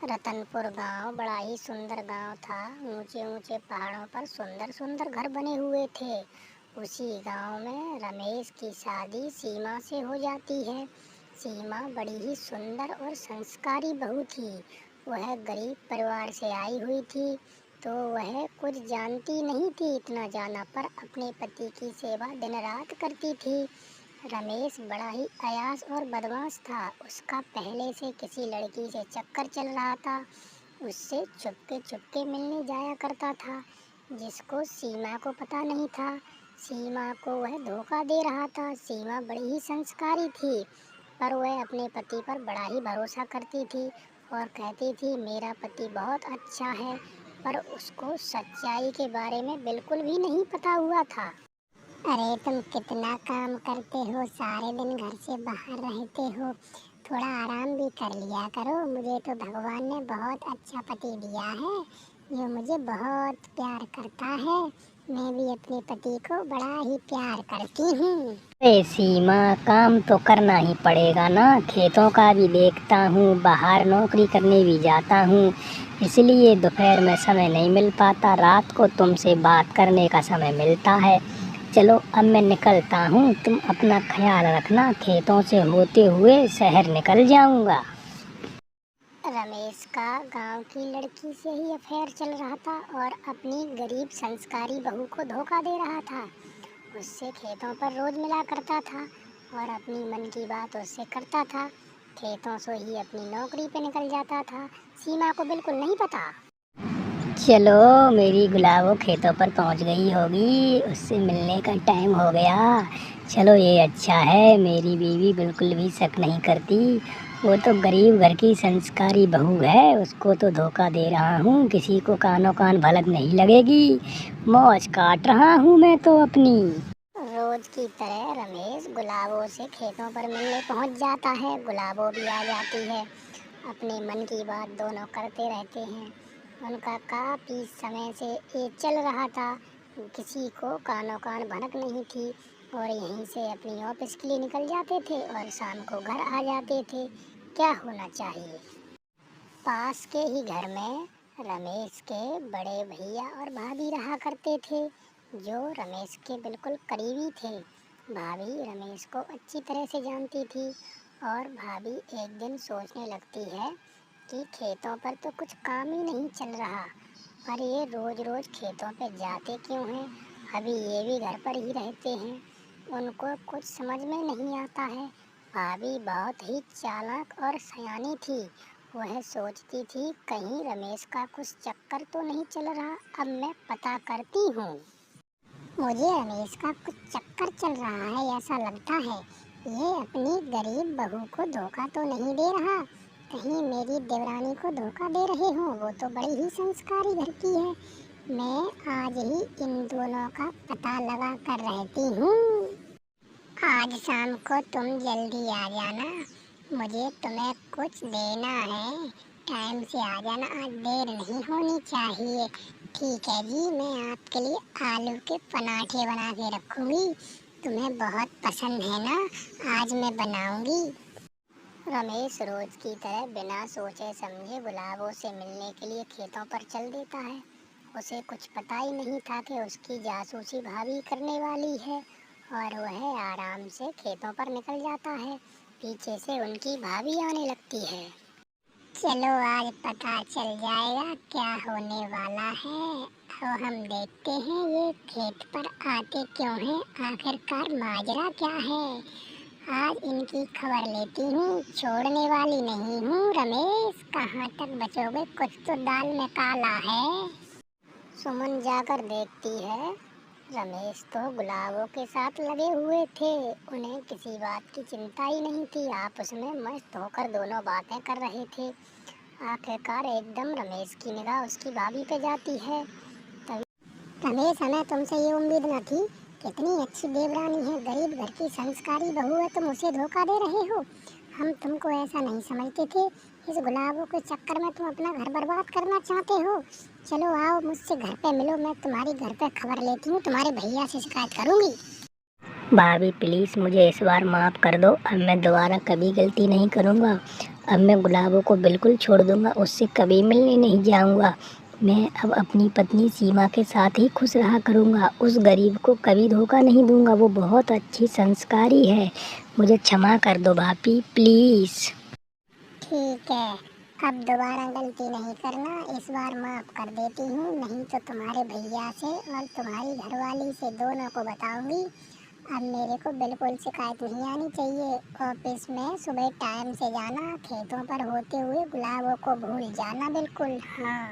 रतनपुर गांव बड़ा ही सुंदर गांव था। ऊंचे ऊंचे पहाड़ों पर सुंदर सुंदर घर बने हुए थे। उसी गांव में रमेश की शादी सीमा से हो जाती है। सीमा बड़ी ही सुंदर और संस्कारी बहू थी। वह गरीब परिवार से आई हुई थी, तो वह कुछ जानती नहीं थी। इतना जाना पर अपने पति की सेवा दिन रात करती थी। रमेश बड़ा ही अयास और बदमाश था। उसका पहले से किसी लड़की से चक्कर चल रहा था। उससे चुपके चुपके मिलने जाया करता था, जिसको सीमा को पता नहीं था। सीमा को वह धोखा दे रहा था। सीमा बड़ी ही संस्कारी थी, पर वह अपने पति पर बड़ा ही भरोसा करती थी और कहती थी मेरा पति बहुत अच्छा है, पर उसको सच्चाई के बारे में बिल्कुल भी नहीं पता हुआ था। अरे तुम कितना काम करते हो, सारे दिन घर से बाहर रहते हो, थोड़ा आराम भी कर लिया करो। मुझे तो भगवान ने बहुत अच्छा पति दिया है, जो मुझे बहुत प्यार करता है। मैं भी अपने पति को बड़ा ही प्यार करती हूँ। अरे सीमा, काम तो करना ही पड़ेगा ना। खेतों का भी देखता हूँ, बाहर नौकरी करने भी जाता हूँ, इसलिए दोपहर में समय नहीं मिल पाता। रात को तुमसे बात करने का समय मिलता है। चलो अब मैं निकलता हूँ, तुम अपना ख्याल रखना। खेतों से होते हुए शहर निकल जाऊँगा। रमेश का गांव की लड़की से ही अफेयर चल रहा था और अपनी गरीब संस्कारी बहू को धोखा दे रहा था। उससे खेतों पर रोज मिला करता था और अपनी मन की बात उससे करता था। खेतों से ही अपनी नौकरी पे निकल जाता था। सीमा को बिल्कुल नहीं पता। चलो, मेरी गुलाबो खेतों पर पहुंच गई होगी, उससे मिलने का टाइम हो गया। चलो ये अच्छा है, मेरी बीवी बिल्कुल भी शक नहीं करती। वो तो गरीब घर की संस्कारी बहू है, उसको तो धोखा दे रहा हूँ, किसी को कानों कान भनक नहीं लगेगी। मौज काट रहा हूँ मैं तो अपनी। रोज की तरह रमेश गुलाबों से खेतों पर मिलने पहुंच जाता है। गुलाबो भी आ जाती है। अपने मन की बात दोनों करते रहते हैं। उनका काफ़ी समय से ये चल रहा था, किसी को कानों कान भनक नहीं थी और यहीं से अपनी ऑफिस के लिए निकल जाते थे और शाम को घर आ जाते थे। क्या होना चाहिए। पास के ही घर में रमेश के बड़े भैया और भाभी रहा करते थे, जो रमेश के बिल्कुल करीबी थे। भाभी रमेश को अच्छी तरह से जानती थी और भाभी एक दिन सोचने लगती है कि खेतों पर तो कुछ काम ही नहीं चल रहा, पर ये रोज रोज खेतों पे जाते क्यों हैं। अभी ये भी घर पर ही रहते हैं, उनको कुछ समझ में नहीं आता है। भाभी बहुत ही चालाक और सयानी थी। वह सोचती थी कहीं रमेश का कुछ चक्कर तो नहीं चल रहा। अब मैं पता करती हूँ। मुझे रमेश का कुछ चक्कर चल रहा है ऐसा लगता है। ये अपनी गरीब बहू को धोखा तो नहीं दे रहा, कहीं मेरी देवरानी को धोखा दे रहे हो। वो तो बड़ी ही संस्कारी घर की है। मैं आज ही इन दोनों का पता लगा कर रहती हूँ। आज शाम को तुम जल्दी आ जाना, मुझे तुम्हें कुछ देना है। टाइम से आ जाना, आज देर नहीं होनी चाहिए। ठीक है जी, मैं आपके लिए आलू के पराठे बना के रखूँगी, तुम्हें बहुत पसंद है ना, आज मैं बनाऊँगी। रमेश रोज की तरह बिना सोचे समझे गुलाबों से मिलने के लिए खेतों पर चल देता है। उसे कुछ पता ही नहीं था कि उसकी जासूसी भाभी करने वाली है और वह आराम से खेतों पर निकल जाता है। पीछे से उनकी भाभी आने लगती है। चलो आज पता चल जाएगा क्या होने वाला है। अब हम देखते हैं ये खेत पर आते क्यों हैं, आखिरकार माजरा क्या है। आज इनकी खबर लेती हूँ, छोड़ने वाली नहीं हूँ। रमेश कहाँ तक बचोगे, कुछ तो दाल में काला है। सुमन जाकर देखती है, रमेश तो गुलाबों के साथ लगे हुए थे। उन्हें किसी बात की चिंता ही नहीं थी, आपस में मस्त होकर दोनों बातें कर रहे थे। आखिरकार एकदम रमेश की निगाह उसकी भाभी पे जाती है। तभी रमेश, हमें तुमसे ये उम्मीद न थी, कितनी अच्छी देवरानी है, गरीब घर की संस्कारी बहू है, तुम उसे धोखा दे रहे हो। हम तुमको ऐसा नहीं समझते थे। इस गुलाबों के चक्कर में तुम अपना घर बर्बाद करना चाहते हो। चलो आओ मुझसे घर पे मिलो, मैं तुम्हारी घर पे खबर लेती हूँ, तुम्हारे भैया से शिकायत करूँगी। भाभी प्लीज़ मुझे इस बार माफ़ कर दो, अब मैं दोबारा कभी गलती नहीं करूँगा। अब मैं गुलाबों को बिल्कुल छोड़ दूँगा, उससे कभी मिलने नहीं जाऊँगा। मैं अब अपनी पत्नी सीमा के साथ ही खुश रहा करूँगा। उस गरीब को कभी धोखा नहीं दूँगा, वो बहुत अच्छी संस्कारी है। मुझे क्षमा कर दो भाभी, प्लीज़। ठीक है, अब दोबारा गलती नहीं करना, इस बार माफ़ कर देती हूँ, नहीं तो तुम्हारे भैया से और तुम्हारी घरवाली से दोनों को बताऊँगी। अब मेरे को बिल्कुल शिकायत नहीं आनी चाहिए। ऑफिस में सुबह टाइम से जाना, खेतों पर होते हुए गुलाबों को भूल जाना बिल्कुल। हाँ।